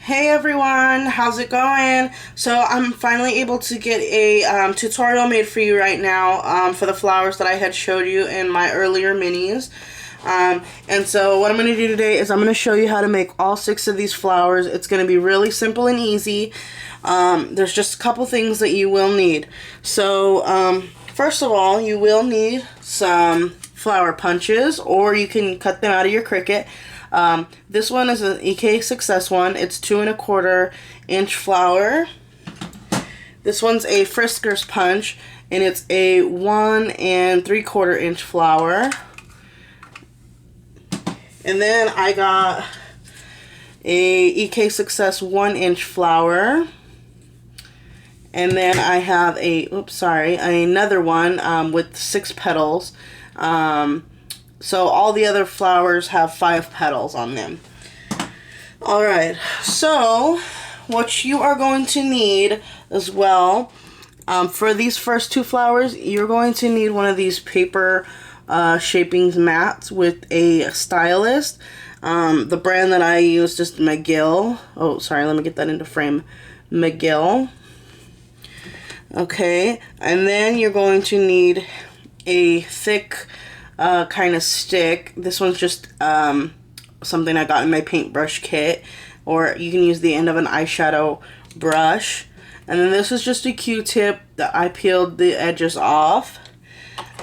Hey everyone, how's it going? So I'm finally able to get a tutorial made for you right now for the flowers that I had showed you in my earlier minis. And so what I'm going to do today is I'm going to show you how to make all 6 of these flowers. It's going to be really simple and easy. There's just a couple things that you will need. So first of all, you will need some flower punches, or you can cut them out of your Cricut. This one is an EK Success one. It's 2 1/4 inch flower. This one's a Frisker's punch, and it's a 1 3/4 inch flower. And then I got a EK Success 1 inch flower. And then I have another one with 6 petals. So all the other flowers have 5 petals on them. Alright, so what you are going to need as well, for these first 2 flowers, you're going to need one of these paper shaping mats with a stylus. The brand that I used is McGill. Oh, sorry, let me get that into frame. McGill. Okay, and then you're going to need a thick kind of stick. This one's just something I got in my paintbrush kit, or you can use the end of an eyeshadow brush. And then this is just a Q-tip that I peeled the edges off,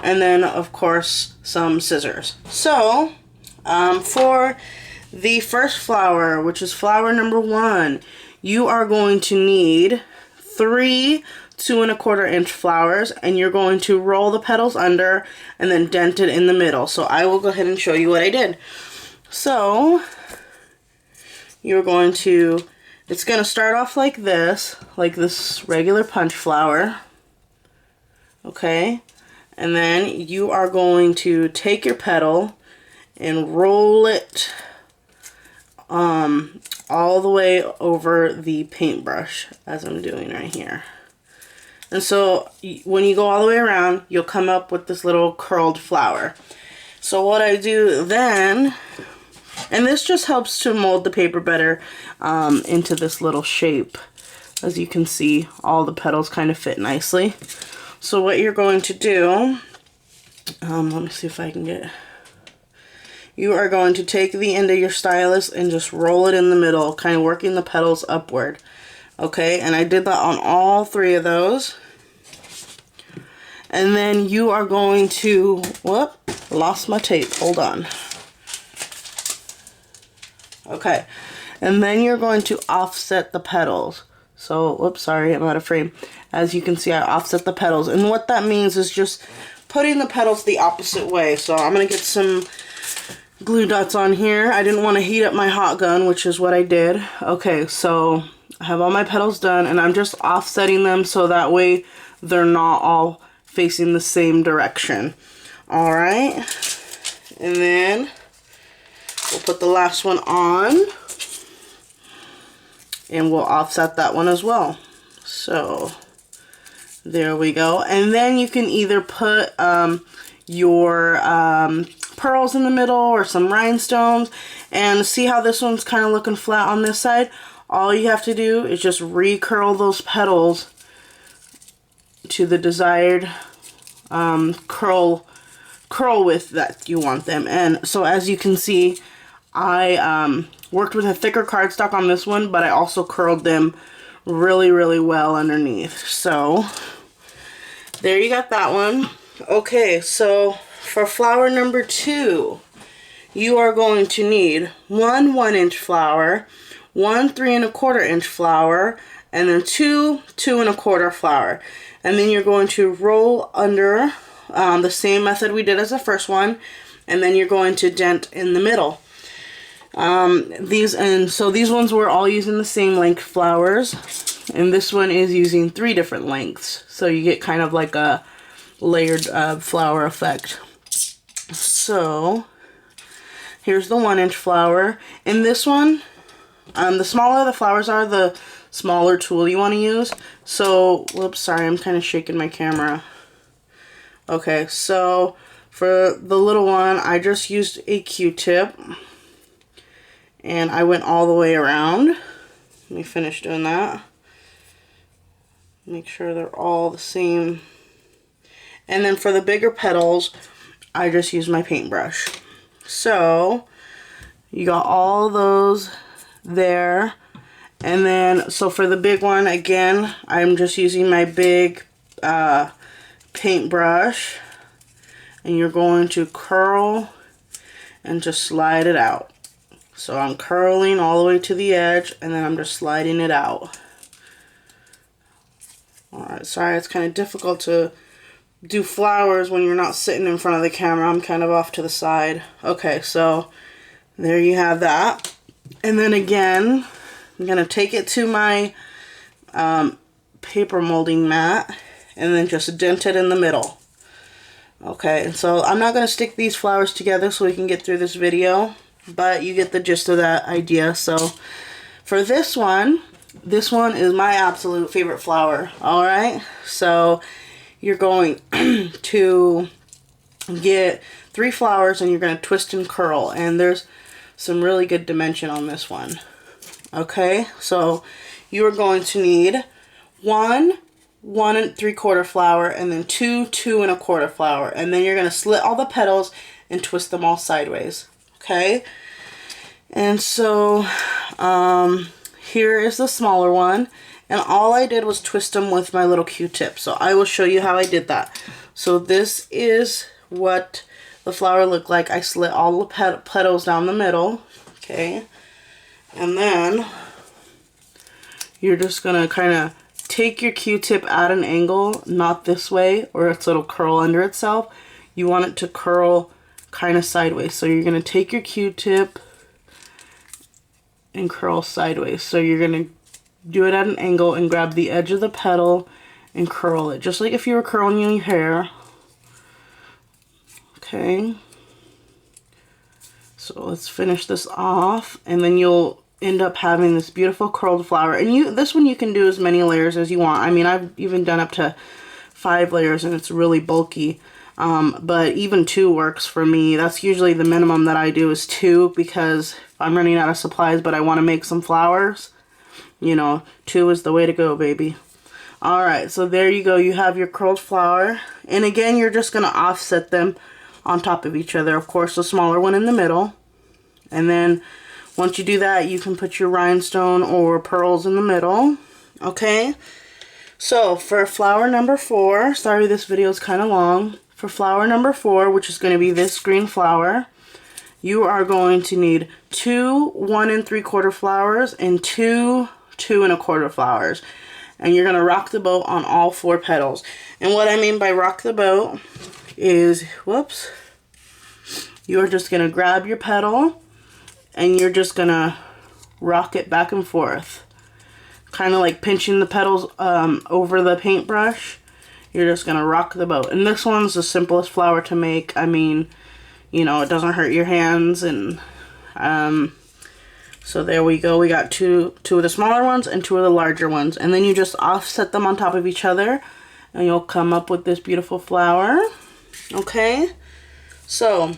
and then of course some scissors. So for the first flower, which is flower number 1, you are going to need 3 2 1/4 inch flowers, and you're going to roll the petals under and then dent it in the middle. So I will go ahead and show you what I did. So you're going to, it's going to start off like this regular punch flower. Okay, and then you are going to take your petal and roll it all the way over the paintbrush, as I'm doing right here. And so when you go all the way around, you'll come up with this little curled flower. So what I do then, and this just helps to mold the paper better into this little shape. As you can see, all the petals kind of fit nicely. So what you're going to do, let me see if I can get, you are going to take the end of your stylus and just roll it in the middle, kind of working the petals upward. Okay, and I did that on all 3 of those. And then you are going to, whoop, lost my tape, hold on. Okay, and then you're going to offset the petals. So, whoops, sorry, I'm out of frame. As you can see, I offset the petals. And what that means is just putting the petals the opposite way. So I'm going to get some glue dots on here. I didn't want to heat up my hot gun, which is what I did. Okay, so I have all my petals done, and I'm just offsetting them so that way they're not all facing the same direction. Alright, and then we'll put the last one on, and we'll offset that one as well. So there we go. And then you can either put your pearls in the middle or some rhinestones, and see how this one's kind of looking flat on this side. All you have to do is just recurl those petals to the desired curl width that you want them. And so as you can see, I worked with a thicker cardstock on this one, but I also curled them really, really well underneath. So there you got that one. Okay, so for flower number 2, you are going to need 1 1 inch flower, 1 3 1/4 inch flower, and then 2 2 1/4 flower. And then you're going to roll under the same method we did as the first one, and then you're going to dent in the middle. These ones were all using the same length flowers, and this one is using 3 different lengths, so you get kind of like a layered flower effect. So here's the 1 inch flower. In this one, the smaller the flowers are, the smaller tool you want to use. So, whoops, sorry, I'm kind of shaking my camera. Okay, so for the little one, I just used a Q-tip, and I went all the way around. Let me finish doing that. Make sure they're all the same. And then for the bigger petals, I just use my paintbrush. So you got all those there. And then, so for the big one, again, I'm just using my big paintbrush. And you're going to curl and just slide it out. So I'm curling all the way to the edge, and then I'm just sliding it out. Alright, sorry, it's kind of difficult to do flowers when you're not sitting in front of the camera. I'm kind of off to the side. Okay, so there you have that. And then again, I'm going to take it to my paper molding mat and then just dent it in the middle. Okay, and so I'm not going to stick these flowers together so we can get through this video, but you get the gist of that idea. So for this one is my absolute favorite flower. Alright, so you're going to get 3 flowers and you're going to twist and curl, and there's some really good dimension on this one. Okay, so you are going to need 1 1 3/4 flower, and then 2 2 1/4 flower, and then you're going to slit all the petals and twist them all sideways. Okay, and so here is the smaller one, and all I did was twist them with my little Q-tip. So I will show you how I did that. So this is what the flower looked like. I slit all the petals down the middle. Okay, and then you're just gonna kind of take your Q-tip at an angle, not this way, or else it'll curl under itself. You want it to curl kind of sideways. So you're gonna take your Q-tip and curl sideways. So you're gonna do it at an angle and grab the edge of the petal and curl it, just like if you were curling your hair. Okay, so let's finish this off, and then you'll end up having this beautiful curled flower. And this one you can do as many layers as you want. I mean, I've even done up to 5 layers and it's really bulky. But even 2 works for me. That's usually the minimum that I do, is 2, because if I'm running out of supplies but I want to make some flowers, you know, 2 is the way to go, baby. Alright, so there you go. You have your curled flower. And again, you're just going to offset them on top of each other. Of course, the smaller one in the middle. And then once you do that, you can put your rhinestone or pearls in the middle. Okay, so for flower number 4, sorry this video is kind of long. For flower number 4, which is going to be this green flower, you are going to need 2 1 3/4 flowers and 2 2 1/4 flowers. And you're going to rock the boat on all 4 petals. And what I mean by rock the boat is, whoops, you're just going to grab your petal and you're just going to rock it back and forth. Kind of like pinching the petals over the paintbrush. You're just going to rock the boat. And this one's the simplest flower to make. I mean, you know, it doesn't hurt your hands. And so there we go. We got two of the smaller ones and 2 of the larger ones. And then you just offset them on top of each other. And you'll come up with this beautiful flower. Okay. So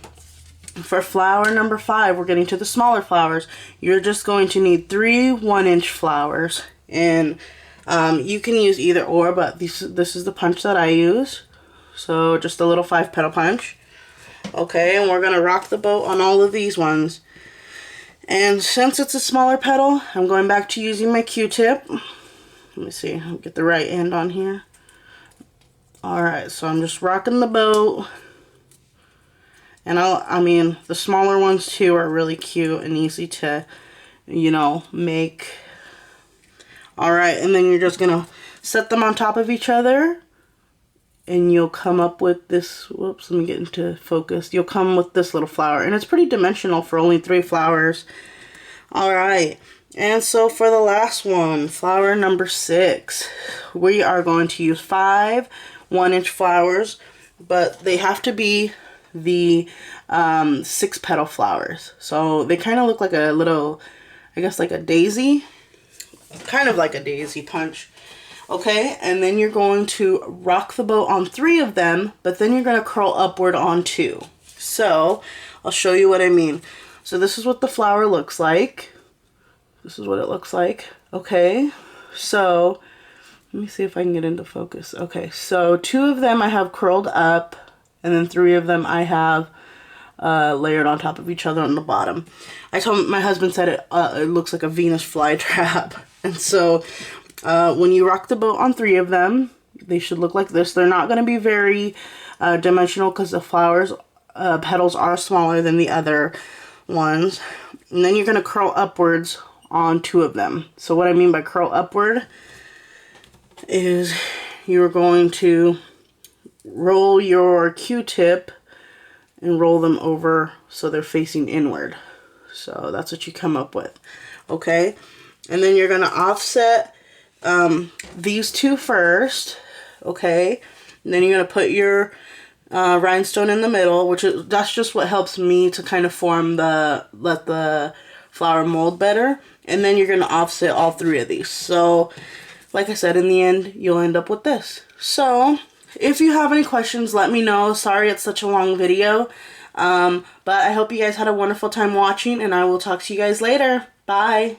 for flower number 5, we're getting to the smaller flowers. You're just going to need 3 1-inch flowers. And you can use either or, but this is the punch that I use. So just a little 5-petal punch. Okay, and we're going to rock the boat on all of these ones. And since it's a smaller petal, I'm going back to using my Q-tip. Let me see, I'll get the right end on here. Alright, so I'm just rocking the boat. And I mean, the smaller ones too are really cute and easy to, you know, make. Alright, and then you're just going to set them on top of each other. And you'll come up with this, whoops, let me get into focus. You'll come with this little flower. And it's pretty dimensional for only 3 flowers. Alright, and so for the last one, flower number 6. We are going to use 5 1-inch flowers. But they have to be the 6-petal flowers. So they kind of look like a little, I guess like a daisy. Kind of like a daisy punch. Okay, and then you're going to rock the boat on 3 of them, but then you're going to curl upward on 2. So I'll show you what I mean. So this is what the flower looks like. This is what it looks like. Okay, so let me see if I can get into focus. Okay, so 2 of them I have curled up, and then 3 of them I have layered on top of each other on the bottom. My husband said it looks like a Venus flytrap. And so when you rock the boat on 3 of them, they should look like this. They're not going to be very dimensional because the flowers petals are smaller than the other ones. And then you're going to curl upwards on 2 of them. So what I mean by curl upward is you're going to roll your Q-tip and roll them over so they're facing inward. So that's what you come up with. Okay, and then you're going to offset these 2 first. Okay, and then you're going to put your rhinestone in the middle, that's just what helps me to kind of form let the flower mold better. And then you're going to offset all 3 of these. So like I said, in the end you'll end up with this. So if you have any questions, let me know. Sorry it's such a long video. But I hope you guys had a wonderful time watching, and I will talk to you guys later. Bye.